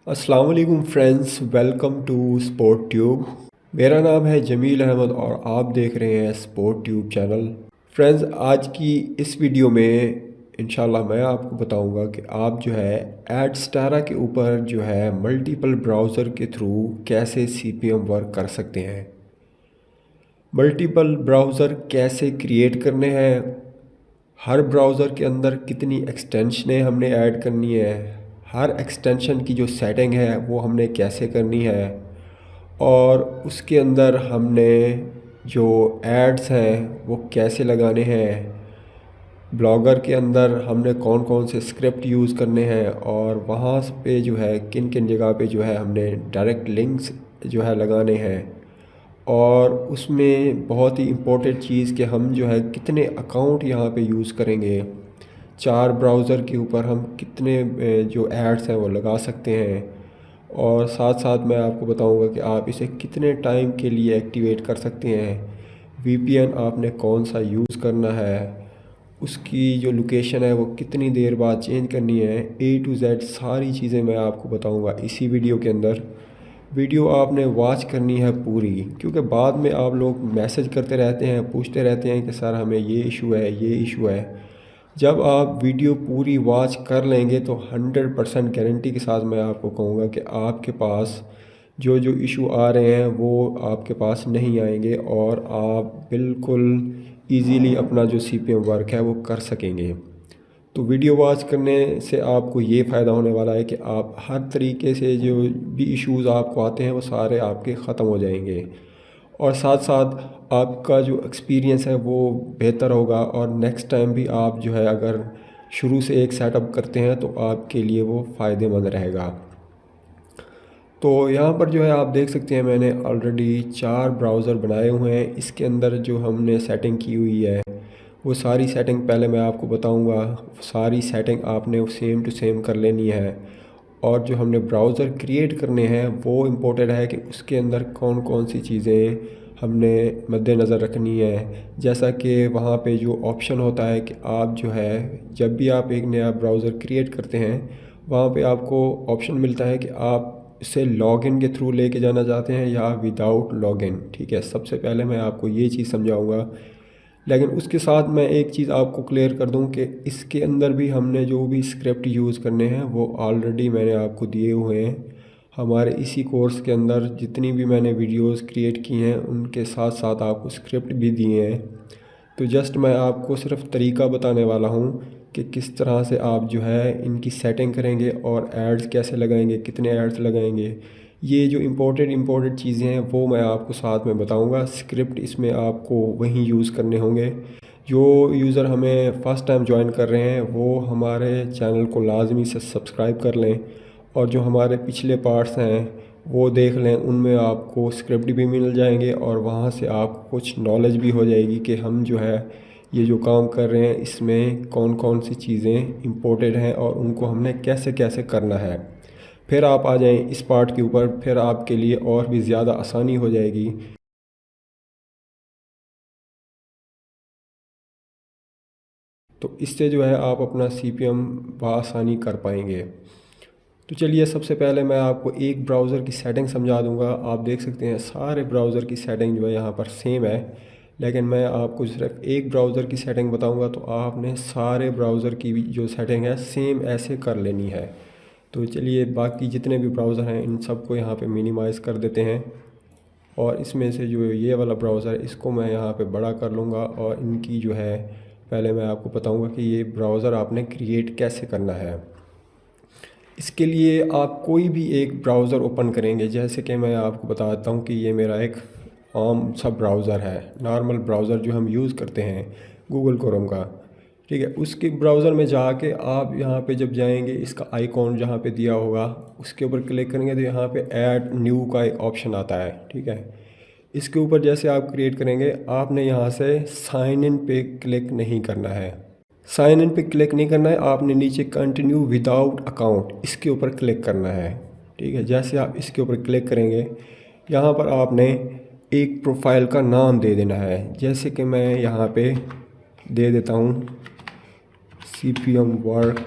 अस्सलाम वालेकुम friends, welcome to sport tube. मेरा नाम है जमील अहमद और आप देख रहे हैं स्पोर्ट ट्यूब चैनल। फ्रेंड्स, आज की इस वीडियो में इंशाल्लाह मैं आपको बताऊंगा कि आप जो है एडस्टारा के ऊपर जो है मल्टीपल ब्राउज़र के थ्रू कैसे सीपीएम वर्क कर सकते हैं। मल्टीपल ब्राउज़र कैसे क्रिएट करने हैं, हर ब्राउज़र के अंदर कितनी एक्सटेंशनें हमने ऐड करनी है, हर एक्सटेंशन की जो सेटिंग है वो हमने कैसे करनी है, और उसके अंदर हमने जो एड्स हैं वो कैसे लगाने हैं, ब्लॉगर के अंदर हमने कौन कौन से स्क्रिप्ट यूज़ करने हैं, और वहाँ पे जो है किन किन जगह पे जो है हमने डायरेक्ट लिंक्स जो है लगाने हैं। और उसमें बहुत ही इम्पोर्टेंट चीज़ कि हम जो है कितने अकाउंट यहाँ पे यूज़ करेंगे, 4 ब्राउज़र के ऊपर हम कितने जो एड्स हैं वो लगा सकते हैं। और साथ साथ मैं आपको बताऊंगा कि आप इसे कितने टाइम के लिए एक्टिवेट कर सकते हैं, वीपीएन आपने कौन सा यूज़ करना है, उसकी जो लोकेशन है वो कितनी देर बाद चेंज करनी है, ए टू जेड सारी चीज़ें मैं आपको बताऊंगा इसी वीडियो के अंदर। वीडियो आपने वॉच करनी है पूरी, क्योंकि बाद में आप लोग मैसेज करते रहते हैं, पूछते रहते हैं कि सर हमें ये इशू है, ये इशू है। जब आप वीडियो पूरी वॉच कर लेंगे तो 100% गारंटी के साथ मैं आपको कहूँगा कि आपके पास जो जो इशू आ रहे हैं वो आपके पास नहीं आएंगे और आप बिल्कुल इजीली अपना जो सीपीएम वर्क है वो कर सकेंगे। तो वीडियो वॉच करने से आपको ये फ़ायदा होने वाला है कि आप हर तरीके से जो भी इश्यूज़ आपको आते हैं वो सारे आपके ख़त्म हो जाएंगे, और साथ साथ आपका जो एक्सपीरियंस है वो बेहतर होगा, और नेक्स्ट टाइम भी आप जो है अगर शुरू से एक सेटअप करते हैं तो आपके लिए वो फ़ायदेमंद रहेगा। तो यहाँ पर जो है आप देख सकते हैं मैंने ऑलरेडी 4 ब्राउज़र बनाए हुए हैं। इसके अंदर जो हमने सेटिंग की हुई है वो सारी सेटिंग पहले मैं आपको बताऊंगा। सारी सेटिंग आपने सेम टू सेम कर लेनी है, और जो हमने ब्राउज़र क्रिएट करने हैं वो इम्पोर्टेंट है कि उसके अंदर कौन कौन सी चीज़ें हमने मद्देनज़र रखनी है। जैसा कि वहाँ पे जो ऑप्शन होता है कि आप जो है जब भी आप एक नया ब्राउज़र क्रिएट करते हैं वहाँ पे आपको ऑप्शन मिलता है कि आप इसे लॉगिन के थ्रू लेके जाना चाहते हैं या विदाउट लॉगिन। ठीक है, सबसे पहले मैं आपको ये चीज़ समझाऊंगा, लेकिन उसके साथ मैं एक चीज़ आपको क्लियर कर दूं कि इसके अंदर भी हमने जो भी स्क्रिप्ट यूज़ करने हैं वो ऑलरेडी मैंने आपको दिए हुए हैं। हमारे इसी कोर्स के अंदर जितनी भी मैंने वीडियोस क्रिएट की हैं उनके साथ साथ आपको स्क्रिप्ट भी दिए हैं। तो जस्ट मैं आपको सिर्फ तरीका बताने वाला हूँ कि किस तरह से आप जो है इनकी सेटिंग करेंगे और एड्स कैसे लगाएंगे, कितने एड्स लगाएंगे। ये जो इम्पोर्टेंट चीज़ें हैं वो मैं आपको साथ में बताऊंगा। स्क्रिप्ट इसमें आपको वहीं यूज़ करने होंगे। जो यूज़र हमें फ़र्स्ट टाइम ज्वाइन कर रहे हैं वो हमारे चैनल को लाजमी से सब्सक्राइब कर लें, और जो हमारे पिछले पार्ट्स हैं वो देख लें, उनमें आपको स्क्रिप्ट भी मिल जाएंगे और वहाँ से आपको कुछ नॉलेज भी हो जाएगी कि हम जो है ये जो काम कर रहे हैं इसमें कौन कौन सी चीज़ें इम्पोर्टेंट हैं और उनको हमने कैसे कैसे करना है। फिर आप आ जाएं इस पार्ट के ऊपर, फिर आपके लिए और भी ज़्यादा आसानी हो जाएगी। तो इससे जो है आप अपना सीपीएम बआसानी कर पाएंगे। तो चलिए सबसे पहले मैं आपको एक ब्राउज़र की सेटिंग समझा दूंगा। आप देख सकते हैं सारे ब्राउज़र की सेटिंग जो है यहाँ पर सेम है, लेकिन मैं आपको सिर्फ एक ब्राउज़र की सेटिंग बताऊंगा तो आपने सारे ब्राउज़र की भी जो सेटिंग है सेम ऐसे कर लेनी है। तो चलिए बाकी जितने भी ब्राउज़र हैं इन सबको यहाँ पे मिनिमाइज़ कर देते हैं, और इसमें से जो ये वाला ब्राउज़र है इसको मैं यहाँ पे बड़ा कर लूँगा, और इनकी जो है पहले मैं आपको बताऊँगा कि ये ब्राउज़र आपने क्रिएट कैसे करना है। इसके लिए आप कोई भी एक ब्राउज़र ओपन करेंगे, जैसे कि मैं आपको बताता हूँ कि ये मेरा एक आम सा ब्राउज़र है, नॉर्मल ब्राउज़र जो हम यूज़ करते हैं गूगल क्रोम का। ठीक है, उसके ब्राउज़र में जाके आप यहाँ पे जब जाएंगे इसका आइकॉन जहाँ पे दिया होगा उसके ऊपर क्लिक करेंगे तो यहाँ पे ऐड न्यू का एक ऑप्शन आता है। ठीक है, इसके ऊपर जैसे आप क्रिएट करेंगे आपने यहाँ से साइन इन पे क्लिक नहीं करना है। साइन इन पे क्लिक नहीं करना है, आपने नीचे कंटिन्यू विदाउट अकाउंट इसके ऊपर क्लिक करना है। ठीक है, जैसे आप इसके ऊपर क्लिक करेंगे यहाँ पर आपने एक प्रोफाइल का नाम दे देना है, जैसे कि मैं यहाँ पे दे देता हूँ सीपीएम वर्क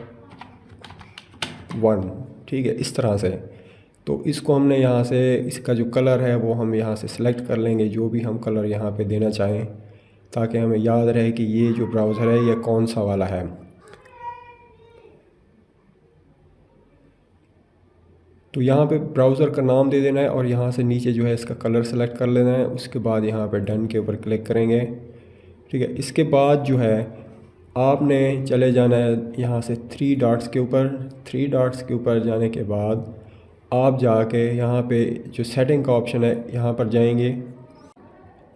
1। ठीक है, इस तरह से तो इसको हमने यहाँ से इसका जो कलर है वो हम यहाँ से सिलेक्ट कर लेंगे, जो भी हम कलर यहाँ पे देना चाहें, ताकि हमें याद रहे कि ये जो ब्राउज़र है ये कौन सा वाला है। तो यहाँ पे ब्राउज़र का नाम दे देना है और यहाँ से नीचे जो है इसका कलर सेलेक्ट कर लेना है। उसके बाद यहाँ पे डन के ऊपर क्लिक करेंगे। ठीक है, इसके बाद जो है आपने चले जाना है यहाँ से थ्री डॉट्स के ऊपर। थ्री डॉट्स के ऊपर जाने के बाद आप जाके यहाँ पे जो सेटिंग का ऑप्शन है यहाँ पर जाएंगे।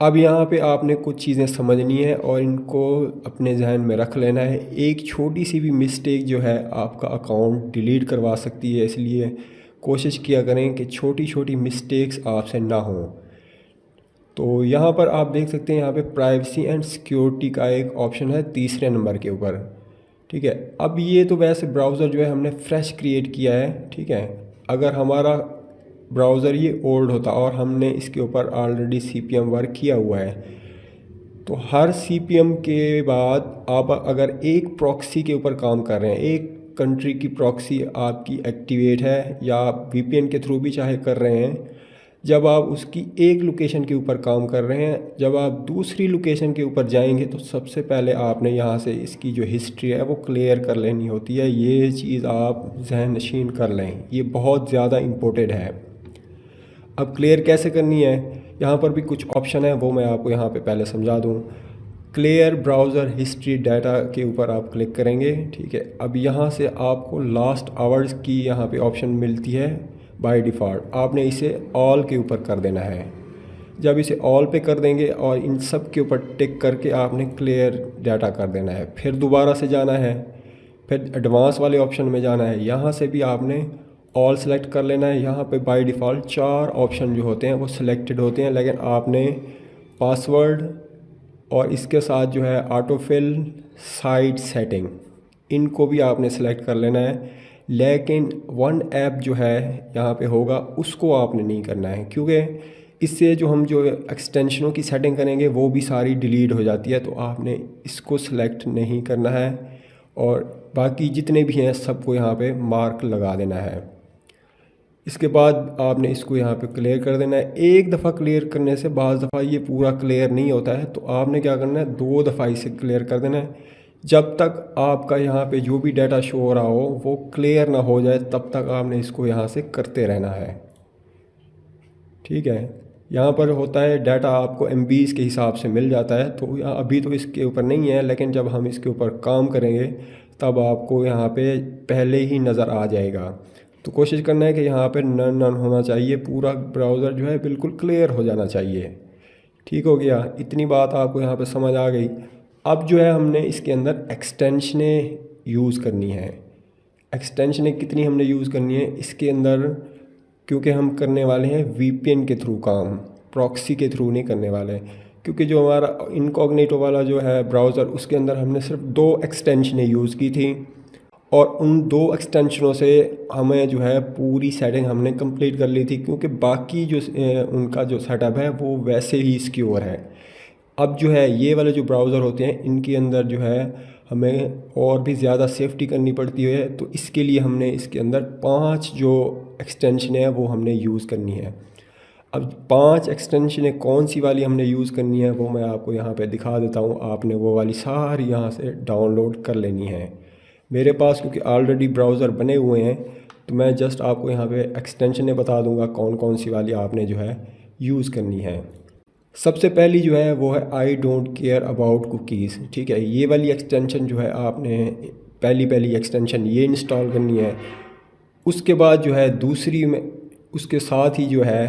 अब यहाँ पे आपने कुछ चीज़ें समझनी है और इनको अपने जहन में रख लेना है। एक छोटी सी भी मिस्टेक जो है आपका अकाउंट डिलीट करवा सकती है, इसलिए कोशिश किया करें कि छोटी छोटी मिस्टेक्स आपसे ना हों। तो यहाँ पर आप देख सकते हैं यहाँ पे प्राइवेसी एंड सिक्योरिटी का एक ऑप्शन है तीसरे नंबर के ऊपर। ठीक है, अब ये तो वैसे ब्राउज़र जो है हमने फ्रेश क्रिएट किया है। ठीक है, अगर हमारा ब्राउज़र ये ओल्ड होता और हमने इसके ऊपर ऑलरेडी CPM वर्क किया हुआ है, तो हर CPM के बाद आप अगर एक प्रॉक्सी के ऊपर काम कर रहे हैं, एक कंट्री की प्रॉक्सी आपकी एक्टिवेट है या VPN के थ्रू भी चाहे कर रहे हैं, जब आप उसकी एक लोकेशन के ऊपर काम कर रहे हैं, जब आप दूसरी लोकेशन के ऊपर जाएंगे तो सबसे पहले आपने यहाँ से इसकी जो हिस्ट्री है वो क्लियर कर लेनी होती है। ये चीज़ आप जहन नशीन कर लें, ये बहुत ज़्यादा इम्पोर्टेंट है। अब क्लियर कैसे करनी है, यहाँ पर भी कुछ ऑप्शन है, वो मैं आपको यहाँ पे पहले समझा दूँ। क्लियर ब्राउज़र हिस्ट्री डाटा के ऊपर आप क्लिक करेंगे। ठीक है, अब यहाँ से आपको लास्ट आवर्स की यहाँ पे ऑप्शन मिलती है बाय डिफ़ॉल्ट, आपने इसे ऑल के ऊपर कर देना है। जब इसे ऑल पे कर देंगे और इन सब के ऊपर टिक करके आपने क्लियर डाटा कर देना है। फिर दोबारा से जाना है, फिर एडवांस वाले ऑप्शन में जाना है, यहाँ से भी आपने ऑल सेलेक्ट कर लेना है। यहाँ पे बाय डिफ़ॉल्ट 4 ऑप्शन जो होते हैं वो सिलेक्टेड होते हैं, लेकिन आपने पासवर्ड और इसके साथ जो है ऑटोफिल, साइट सेटिंग, इनको भी आपने सेलेक्ट कर लेना है। लेकिन वन ऐप जो है यहाँ पे होगा उसको आपने नहीं करना है, क्योंकि इससे जो हम जो एक्सटेंशनों की सेटिंग करेंगे वो भी सारी डिलीट हो जाती है। तो आपने इसको सेलेक्ट नहीं करना है और बाकी जितने भी हैं सबको यहाँ पे मार्क लगा देना है। इसके बाद आपने इसको यहाँ पे क्लियर कर देना है। एक दफ़ा क्लियर करने से बाज़ दफ़ा ये पूरा क्लियर नहीं होता है, तो आपने क्या करना है 2 दफ़ा इसे क्लियर कर देना है। जब तक आपका यहाँ पे जो भी डाटा शो हो रहा हो वो क्लियर ना हो जाए तब तक आपने इसको यहाँ से करते रहना है। ठीक है, यहाँ पर होता है डाटा आपको MBs के हिसाब से मिल जाता है, तो अभी तो इसके ऊपर नहीं है, लेकिन जब हम इसके ऊपर काम करेंगे तब आपको यहाँ पे पहले ही नज़र आ जाएगा। तो कोशिश करना है कि यहाँ पे नन नन होना चाहिए, पूरा ब्राउज़र जो है बिल्कुल क्लियर हो जाना चाहिए। ठीक हो गया, इतनी बात आपको यहाँ पे समझ आ गई। अब जो है हमने इसके अंदर एक्सटेंशनें यूज़ करनी है। एक्सटेंशनें कितनी हमने यूज़ करनी है इसके अंदर, क्योंकि हम करने वाले हैं VPN के थ्रू काम, प्रॉक्सी के थ्रू नहीं करने वाले। क्योंकि जो हमारा इनकॉग्निटो वाला जो है ब्राउज़र, उसके अंदर हमने सिर्फ 2 एक्सटेंशनें यूज़ की थी और उन 2 एक्सटेंशनों से हमें जो है पूरी सेटिंग हमने कंप्लीट कर ली थी, क्योंकि बाकी जो उनका जो सेटअप है वो वैसे ही सिक्योर है। अब जो है ये वाले जो ब्राउज़र होते हैं इनके अंदर जो है हमें और भी ज़्यादा सेफ्टी करनी पड़ती है, तो इसके लिए हमने इसके अंदर 5 जो एक्सटेंशन है वो हमने यूज़ करनी है। अब 5 एक्सटेंशनें कौन सी वाली हमने यूज़ करनी है वो मैं आपको यहाँ पे दिखा देता हूँ। आपने वो वाली सारी यहाँ से डाउनलोड कर लेनी है। मेरे पास क्योंकि ऑलरेडी ब्राउज़र बने हुए हैं, तो मैं जस्ट आपको यहाँ पे एक्सटेंशनें बता दूँगा कौन कौन सी वाली आपने जो है यूज़ करनी है। सबसे पहली जो है वो है I don't care about cookies. ठीक है, ये वाली एक्सटेंशन जो है आपने पहली एक्सटेंशन ये इंस्टॉल करनी है। उसके बाद जो है दूसरी में उसके साथ ही जो है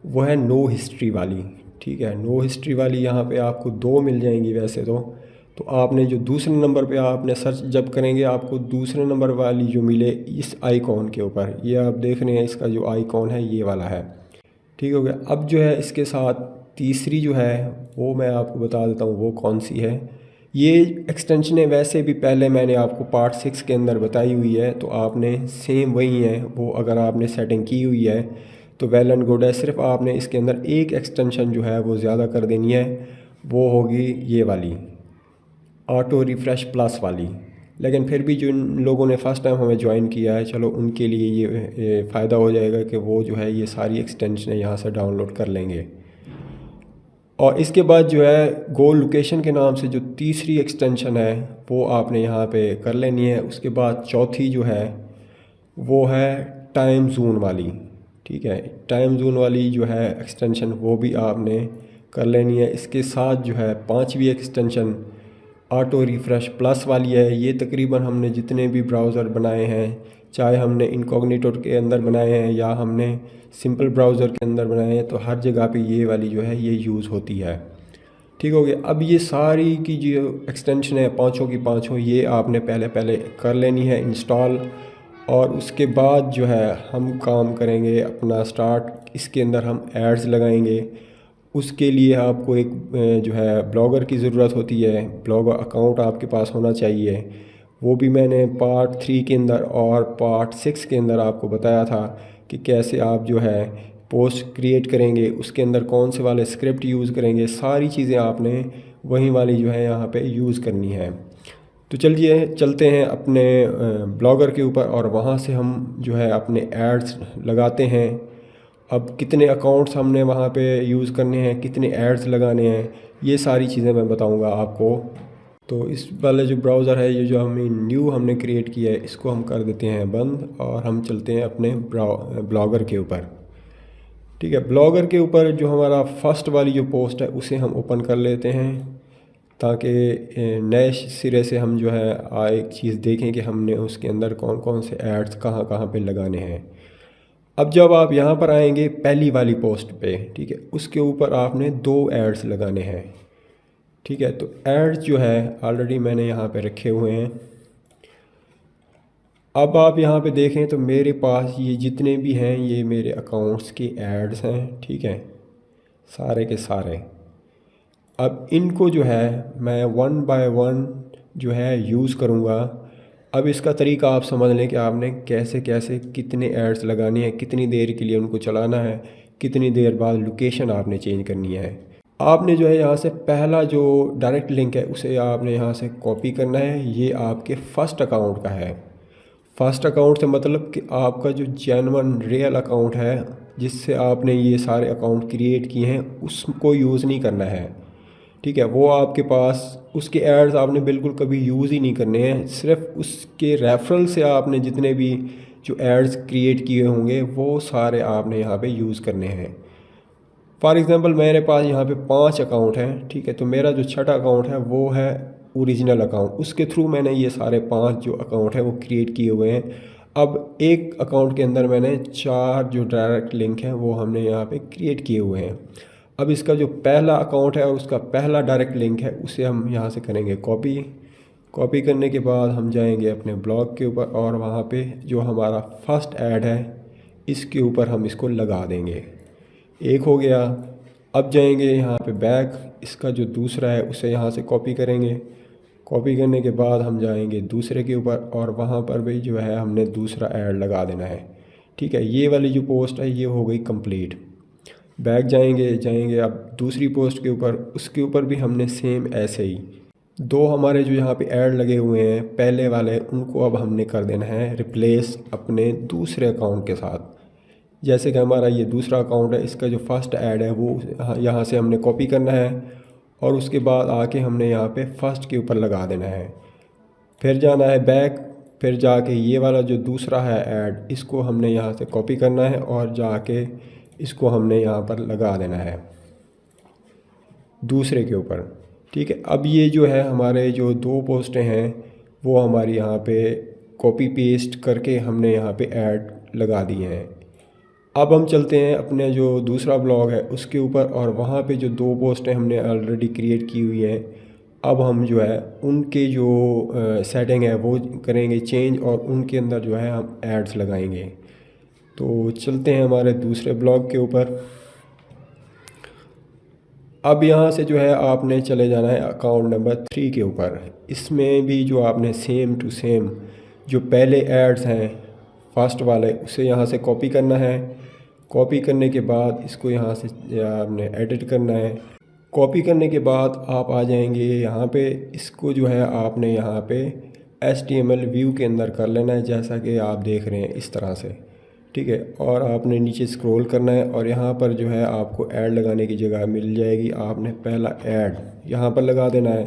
वो है नो हिस्ट्री वाली। ठीक है, नो हिस्ट्री वाली यहाँ पे आपको 2 मिल जाएंगी वैसे तो आपने जो दूसरे नंबर पे आपने सर्च जब करेंगे आपको दूसरे नंबर वाली जो मिले इस आइकॉन के ऊपर, ये आप देख रहे हैं इसका जो आइकॉन है ये वाला है। ठीक हो गया। अब जो है इसके साथ तीसरी जो है वो मैं आपको बता देता हूँ वो कौन सी है। ये एक्सटेंशनें वैसे भी पहले मैंने आपको पार्ट 6 के अंदर बताई हुई है, तो आपने सेम वही है वो, अगर आपने सेटिंग की हुई है तो वेल एंड गुड है। सिर्फ आपने इसके अंदर एक एक्सटेंशन जो है वो ज़्यादा कर देनी है, वो होगी ये वाली ऑटो रिफ़्रेश प्लस वाली। लेकिन फिर भी जिन लोगों ने फ़र्स्ट टाइम हमें ज्वाइन किया है, चलो उनके लिए ये फ़ायदा हो जाएगा कि वो जो है ये सारी एक्सटेंशन यहाँ से डाउनलोड कर लेंगे। और इसके बाद जो है गो लोकेशन के नाम से जो तीसरी एक्सटेंशन है वो आपने यहाँ पे कर लेनी है। उसके बाद चौथी जो है वो है टाइम जोन वाली। ठीक है, टाइम जोन वाली जो है एक्सटेंशन वो भी आपने कर लेनी है। इसके साथ जो है पांचवी एक्सटेंशन ऑटो रिफ़्रेश प्लस वाली है। ये तकरीबन हमने जितने भी ब्राउज़र बनाए हैं, चाहे हमने इनकॉग्निटो के अंदर बनाए हैं या हमने सिंपल ब्राउज़र के अंदर बनाए हैं, तो हर जगह पे ये वाली जो है ये यूज़ होती है। ठीक हो गया। अब ये सारी की जो एक्सटेंशन है पाँचों की पाँचों, ये आपने पहले पहले कर लेनी है इंस्टॉल। और उसके बाद जो है हम काम करेंगे अपना स्टार्ट। इसके अंदर हम एड्स लगाएंगे। उसके लिए आपको एक जो है ब्लॉगर की ज़रूरत होती है। ब्लॉगर अकाउंट आपके पास होना चाहिए। वो भी मैंने पार्ट 3 के अंदर और पार्ट 6 के अंदर आपको बताया था कि कैसे आप जो है पोस्ट क्रिएट करेंगे, उसके अंदर कौन से वाले स्क्रिप्ट यूज़ करेंगे। सारी चीज़ें आपने वही वाली जो है यहाँ पे यूज़ करनी है। तो चलिए चलते हैं अपने ब्लॉगर के ऊपर और वहाँ से हम जो है अपने एड्स लगाते हैं। अब कितने अकाउंट्स हमने वहाँ पे यूज़ करने हैं, कितने एड्स लगाने हैं, ये सारी चीज़ें मैं बताऊँगा आपको। तो इस वाले जो ब्राउज़र है, ये जो हमने क्रिएट किया है, इसको हम कर देते हैं बंद और हम चलते हैं अपने ब्लॉगर के ऊपर। ठीक है, ब्लॉगर के ऊपर जो हमारा फर्स्ट वाली जो पोस्ट है उसे हम ओपन कर लेते हैं, ताकि नए सिरे से हम जो है एक चीज़ देखें कि हमने उसके अंदर कौन कौन से एड्स कहाँ कहाँ पे लगाने हैं। अब जब आप यहाँ पर आएंगे पहली वाली पोस्ट पे, ठीक है, उसके ऊपर आपने 2 एड्स लगाने हैं। ठीक है, तो एड्स जो है ऑलरेडी मैंने यहाँ पे रखे हुए हैं। अब आप यहाँ पे देखें तो मेरे पास ये जितने भी हैं ये मेरे अकाउंट्स की एड्स हैं। ठीक है, सारे के सारे। अब इनको जो है मैं 1 बाय 1 जो है यूज़ करूँगा। अब इसका तरीका आप समझ लें कि आपने कैसे कैसे कितने एड्स लगाने हैं, कितनी देर के लिए उनको चलाना है, कितनी देर बाद लोकेशन आपने चेंज करनी है। आपने जो है यहाँ से पहला जो डायरेक्ट लिंक है उसे आपने यहाँ से कॉपी करना है। ये आपके फ़र्स्ट अकाउंट का है। फर्स्ट अकाउंट से मतलब कि आपका जो जेन्युइन रियल अकाउंट है, जिससे आपने ये सारे अकाउंट क्रिएट किए हैं, उसको यूज़ नहीं करना है। ठीक है, वो आपके पास उसके एड्स आपने बिल्कुल कभी यूज़ ही नहीं करने हैं। सिर्फ उसके रेफरल से आपने जितने भी जो एड्स क्रिएट किए होंगे वो सारे आपने यहाँ पे यूज़ करने हैं। फॉर एग्ज़ाम्पल मेरे पास यहाँ पे 5 अकाउंट हैं। ठीक है, तो मेरा जो छठा अकाउंट है वो है ओरिजिनल अकाउंट। उसके थ्रू मैंने ये सारे 5 जो अकाउंट हैं वो क्रिएट किए हुए हैं। अब एक अकाउंट के अंदर मैंने 4 जो डायरेक्ट लिंक हैं वो हमने यहाँ पे क्रिएट किए हुए हैं। अब इसका जो पहला अकाउंट है और उसका पहला डायरेक्ट लिंक है उसे हम यहाँ से करेंगे कॉपी। कॉपी करने के बाद हम जाएंगे अपने ब्लॉग के ऊपर और वहाँ पे जो हमारा फर्स्ट ऐड है इसके ऊपर हम इसको लगा देंगे। एक हो गया। अब जाएंगे यहाँ पे बैक, इसका जो दूसरा है उसे यहाँ से कॉपी करेंगे। कॉपी करने के बाद हम जाएंगे दूसरे के ऊपर और वहाँ पर भी जो है हमने दूसरा ऐड लगा देना है। ठीक है, ये वाली जो पोस्ट है ये हो गई कंप्लीट। बैक जाएंगे अब दूसरी पोस्ट के ऊपर, उसके ऊपर भी हमने सेम ऐसे ही 2 हमारे जो यहाँ पे ऐड लगे हुए हैं पहले वाले, उनको अब हमने कर देना है रिप्लेस अपने दूसरे अकाउंट के साथ। जैसे कि हमारा ये दूसरा अकाउंट है, इसका जो फर्स्ट ऐड है वो यहाँ से हमने कॉपी करना है और उसके बाद आके हमने यहाँ पे फर्स्ट के ऊपर लगा देना है। फिर जाना है बैक, फिर जाके ये वाला जो दूसरा है ऐड, इसको हमने यहाँ से कॉपी करना है और जाके इसको हमने यहाँ पर लगा देना है दूसरे के ऊपर। ठीक है, अब ये जो है हमारे जो 2 पोस्टें हैं वो हमारी यहाँ पे कॉपी पेस्ट करके हमने यहाँ पे ऐड लगा दिए हैं। अब हम चलते हैं अपने जो दूसरा ब्लॉग है उसके ऊपर और वहाँ पे जो 2 पोस्टें हमने ऑलरेडी क्रिएट की हुई हैं, अब हम जो है उनके जो सेटिंग है वो करेंगे चेंज और उनके अंदर जो है हम एड्स लगाएंगे। तो चलते हैं हमारे दूसरे ब्लॉग के ऊपर। अब यहाँ से जो है आपने चले जाना है अकाउंट नंबर 3 के ऊपर। इसमें भी जो आपने सेम टू सेम जो पहले एड्स हैं फर्स्ट वाले उसे यहाँ से कॉपी करना है। कॉपी करने के बाद इसको यहाँ से आपने एडिट करना है। कॉपी करने के बाद आप आ जाएंगे यहाँ पे, इसको जो है आपने यहाँ पे HTML व्यू के अंदर कर लेना है, जैसा कि आप देख रहे हैं इस तरह से। ठीक है, और आपने नीचे स्क्रॉल करना है और यहाँ पर जो है आपको ऐड लगाने की जगह मिल जाएगी। आपने पहला ऐड यहाँ पर लगा देना है,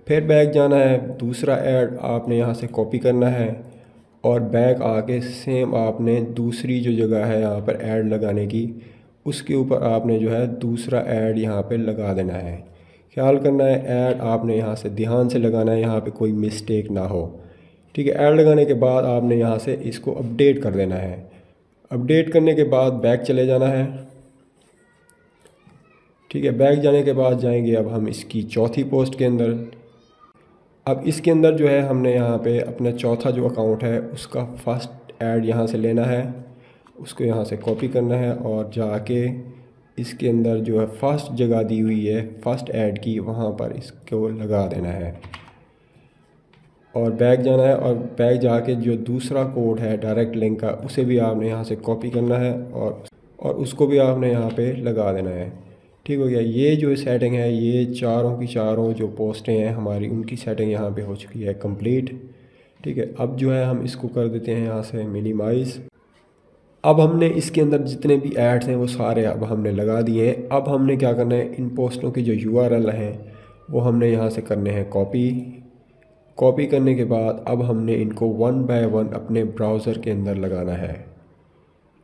फिर बैक जाना है, दूसरा ऐड आपने यहाँ से कॉपी करना है और बैक आके सेम आपने दूसरी जो जगह है यहाँ पर ऐड लगाने की, उसके ऊपर आपने जो है दूसरा ऐड यहाँ पे लगा देना है। ख्याल करना है ऐड आपने यहाँ से ध्यान से लगाना है, यहाँ पे कोई मिस्टेक ना हो। ठीक है, ऐड लगाने के बाद आपने यहाँ से इसको अपडेट कर देना है। अपडेट करने के बाद बैक चले जाना है। ठीक है, बैक जाने के बाद जाएंगे अब हम इसकी चौथी पोस्ट के अंदर। अब इसके अंदर जो है हमने यहाँ पे अपना चौथा जो अकाउंट है उसका फर्स्ट ऐड यहाँ से लेना है, उसको यहाँ से कॉपी करना है और जाके इसके अंदर जो है फर्स्ट जगह दी हुई है फर्स्ट ऐड की, वहाँ पर इसको लगा देना है और बैक जाना है। और बैक जाके जो दूसरा कोड है डायरेक्ट लिंक का, उसे भी आपने यहाँ से कॉपी करना है और उसको भी आपने यहाँ पे लगा देना है। ठीक हो गया। ये जो सेटिंग है, ये चारों की चारों जो पोस्टें हैं हमारी, उनकी सेटिंग यहाँ पे हो चुकी है कंप्लीट। ठीक है, अब जो है हम इसको कर देते हैं यहाँ से मिनिमाइज़। अब हमने इसके अंदर जितने भी ऐड्स हैं वो सारे अब हमने लगा दिए हैं। अब हमने क्या करना है, इन पोस्टों की जो URL हैं वो हमने यहाँ से करने हैं कॉपी करने के बाद अब हमने इनको 1 बाय 1 अपने ब्राउज़र के अंदर लगाना है।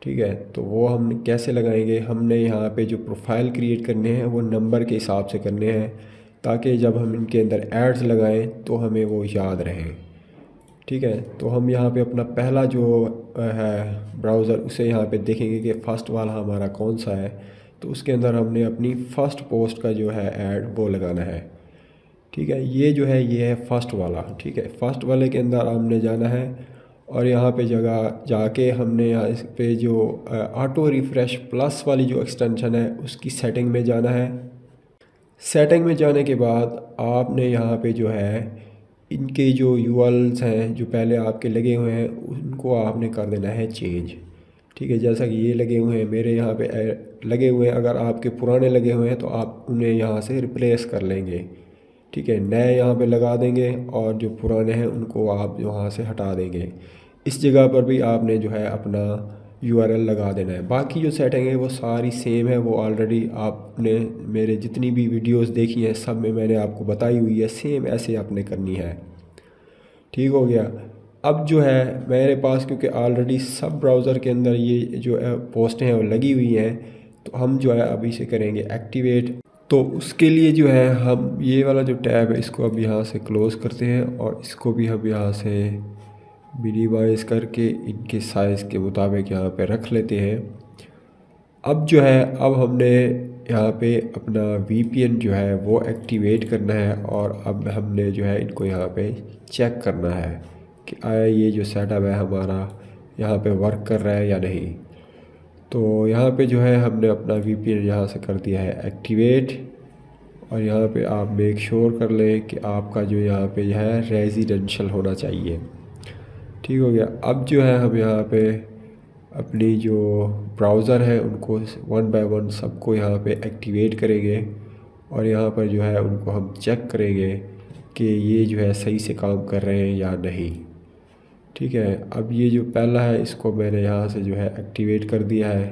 ठीक है, तो वो हम कैसे लगाएंगे, हमने यहाँ पे जो प्रोफाइल क्रिएट करने हैं वो नंबर के हिसाब से करने हैं, ताकि जब हम इनके अंदर एड्स लगाएं तो हमें वो याद रहें। ठीक है, तो हम यहाँ पे अपना पहला जो है ब्राउज़र, उसे यहाँ पे देखेंगे कि फ़र्स्ट वाला हमारा कौन सा है, तो उसके अंदर हमने अपनी फ़र्स्ट पोस्ट का जो है ऐड वो लगाना है। ठीक है, ये जो है ये है फ़र्स्ट वाला। ठीक है, फ़र्स्ट वाले के अंदर हमने जाना है और यहाँ पे जगह जाके हमने यहाँ इस पे जो ऑटो रिफ़्रेश प्लस वाली जो एक्सटेंशन है उसकी सेटिंग में जाना है। सेटिंग में जाने के बाद आपने यहाँ पे जो है इनके जो URLs हैं जो पहले आपके लगे हुए हैं उनको आपने कर देना है चेंज। ठीक है, जैसा कि ये लगे हुए हैं मेरे यहाँ पे लगे हुए हैं, अगर आपके पुराने लगे हुए हैं तो आप उन्हें यहाँ से रिप्लेस कर लेंगे। ठीक है, नए यहाँ पे लगा देंगे और जो पुराने हैं उनको आप वहाँ से हटा देंगे। इस जगह पर भी आपने जो है अपना URL लगा देना है। बाकी जो सेटिंग है वो सारी सेम है, वो ऑलरेडी आपने मेरे जितनी भी वीडियोस देखी हैं सब में मैंने आपको बताई हुई है, सेम ऐसे आपने करनी है। ठीक हो गया। अब जो है मेरे पास क्योंकि ऑलरेडी सब ब्राउज़र के अंदर ये जो है पोस्टें हैं वो लगी हुई हैं, तो हम जो है अभी से करेंगे एक्टिवेट। तो उसके लिए जो है हम ये वाला जो टैब है इसको अब यहाँ से क्लोज़ करते हैं और इसको भी हम यहाँ से मिनिमाइज़ करके इनके साइज़ के मुताबिक यहाँ पे रख लेते हैं। अब जो है अब हमने यहाँ पे अपना VPN जो है वो एक्टिवेट करना है और अब हमने जो है इनको यहाँ पे चेक करना है कि आया ये जो सेटअप है हमारा यहाँ पे वर्क कर रहा है या नहीं। तो यहाँ पे जो है हमने अपना VPN यहाँ से कर दिया है एक्टिवेट और यहाँ पे आप मेक श्योर कर लें कि आपका जो यहाँ पे है रेजिडेंशियल होना चाहिए। ठीक हो गया। अब जो है हम यहाँ पे अपनी जो ब्राउज़र है उनको 1 बाय 1 सबको यहाँ पे एक्टिवेट करेंगे और यहाँ पर जो है उनको हम चेक करेंगे कि ये जो है सही से काम कर रहे हैं या नहीं। ठीक है, अब ये जो पहला है इसको मैंने यहाँ से जो है एक्टिवेट कर दिया है।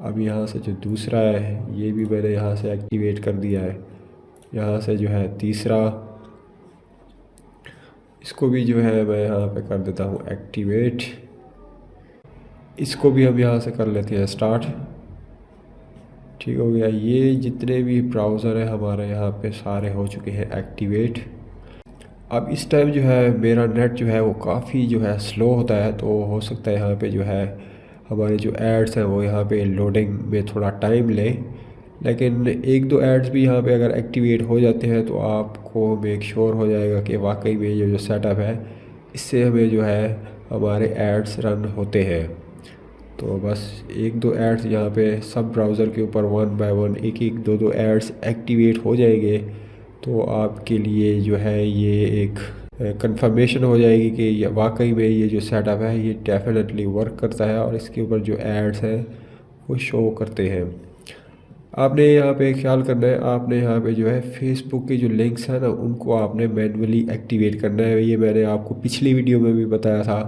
अब यहाँ से जो दूसरा है ये भी मैंने यहाँ से एक्टिवेट कर दिया है। यहाँ से जो है तीसरा, इसको भी जो है मैं यहाँ पे कर देता हूँ एक्टिवेट। इसको भी हम यहाँ से कर लेते हैं स्टार्ट। ठीक हो गया। ये जितने भी ब्राउज़र हैं हमारे यहाँ पे सारे हो चुके हैं एक्टिवेट। अब इस टाइम जो है मेरा नेट जो है वो काफ़ी जो है स्लो होता है, तो हो सकता है यहाँ पे जो है हमारे जो एड्स हैं वो यहाँ पे लोडिंग में थोड़ा टाइम लें, लेकिन एक दो एड्स भी यहाँ पे अगर एक्टिवेट हो जाते हैं तो आपको मेक श्योर हो जाएगा कि वाकई में ये जो सेटअप है इससे हमें जो है हमारे एड्स रन होते हैं। तो बस एक दो एड्स यहाँ पे सब ब्राउज़र के ऊपर 1 बाय 1 एक एक दो दो एड्स एक्टिवेट हो जाएंगे, तो आपके लिए जो है ये एक कंफर्मेशन हो जाएगी कि वाकई में ये जो सेटअप है ये डेफिनेटली वर्क करता है और इसके ऊपर जो एड्स हैं वो शो करते हैं। आपने यहाँ पे ख्याल करना है, आपने यहाँ पे जो है फेसबुक के जो लिंक्स हैं ना उनको आपने मैनुअली एक्टिवेट करना है। ये मैंने आपको पिछली वीडियो में भी बताया था,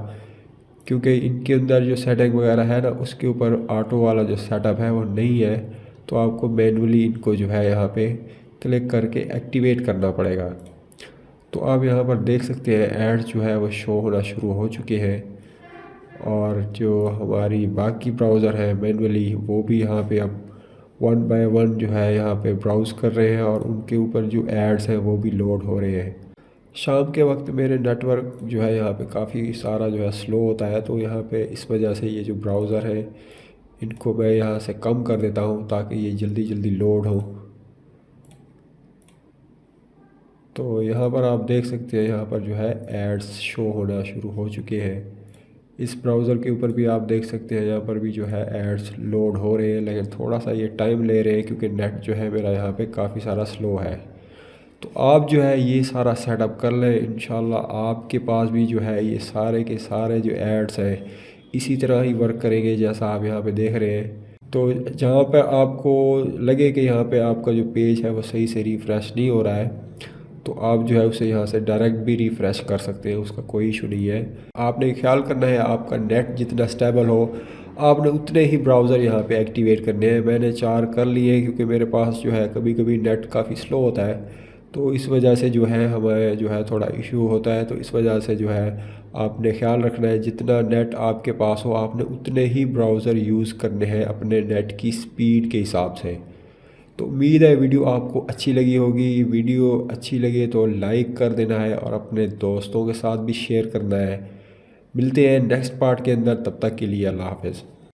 क्योंकि इनके अंदर जो सेटिंग वगैरह है ना उसके ऊपर ऑटो वाला जो सेटअप है वो नहीं है। तो आपको मैनुअली इनको जो है यहाँ पे क्लिक करके एक्टिवेट करना पड़ेगा। तो आप यहाँ पर देख सकते हैं ऐड जो है वो शो होना शुरू हो चुके हैं, और जो हमारी बाकी ब्राउज़र है मैनुअली वो भी यहाँ पे अब वन बाय वन जो है यहाँ पे ब्राउज़ कर रहे हैं, और उनके ऊपर जो एड्स हैं वो भी लोड हो रहे हैं। शाम के वक्त मेरे नेटवर्क जो है यहाँ पे काफ़ी सारा जो है स्लो होता है, तो यहाँ पे इस वजह से ये जो ब्राउज़र है इनको मैं यहाँ से कम कर देता हूँ ताकि ये जल्दी जल्दी लोड हो। तो यहाँ पर आप देख सकते हैं यहाँ पर जो है एड्स शो होना शुरू हो चुके हैं। इस ब्राउज़र के ऊपर भी आप देख सकते हैं यहाँ पर भी जो है एड्स लोड हो रहे हैं, लेकिन थोड़ा सा ये टाइम ले रहे हैं क्योंकि नेट जो है मेरा यहाँ पे काफ़ी सारा स्लो है। तो आप जो है ये सारा सेटअप कर लें, इंशाल्लाह आपके पास भी जो है ये सारे के सारे जो एड्स हैं इसी तरह ही वर्क करेंगे जैसा आप यहाँ पे देख रहे हैं। तो जहाँ पर आपको लगे कि यहाँ पे आपका जो पेज है वो सही से रिफ़्रेश नहीं हो रहा है, तो आप जो है उसे यहाँ से डायरेक्ट भी रिफ़्रेश कर सकते हैं, उसका कोई इशू नहीं है। आपने ख्याल करना है आपका नेट जितना स्टेबल हो आपने उतने ही ब्राउज़र यहाँ पे एक्टिवेट करने हैं। मैंने 4 कर लिए क्योंकि मेरे पास जो है कभी कभी नेट काफ़ी स्लो होता है, तो इस वजह से जो है हमें जो है थोड़ा इशू होता है। तो इस वजह से जो है आपने ख्याल रखना है जितना नेट आपके पास हो आपने उतने ही ब्राउज़र यूज़ करने हैं अपने नेट की स्पीड के हिसाब से। तो उम्मीद है वीडियो आपको अच्छी लगी होगी। वीडियो अच्छी लगे तो लाइक कर देना है और अपने दोस्तों के साथ भी शेयर करना है। मिलते हैं नेक्स्ट पार्ट के अंदर, तब तक के लिए अल्लाह हाफ़िज़।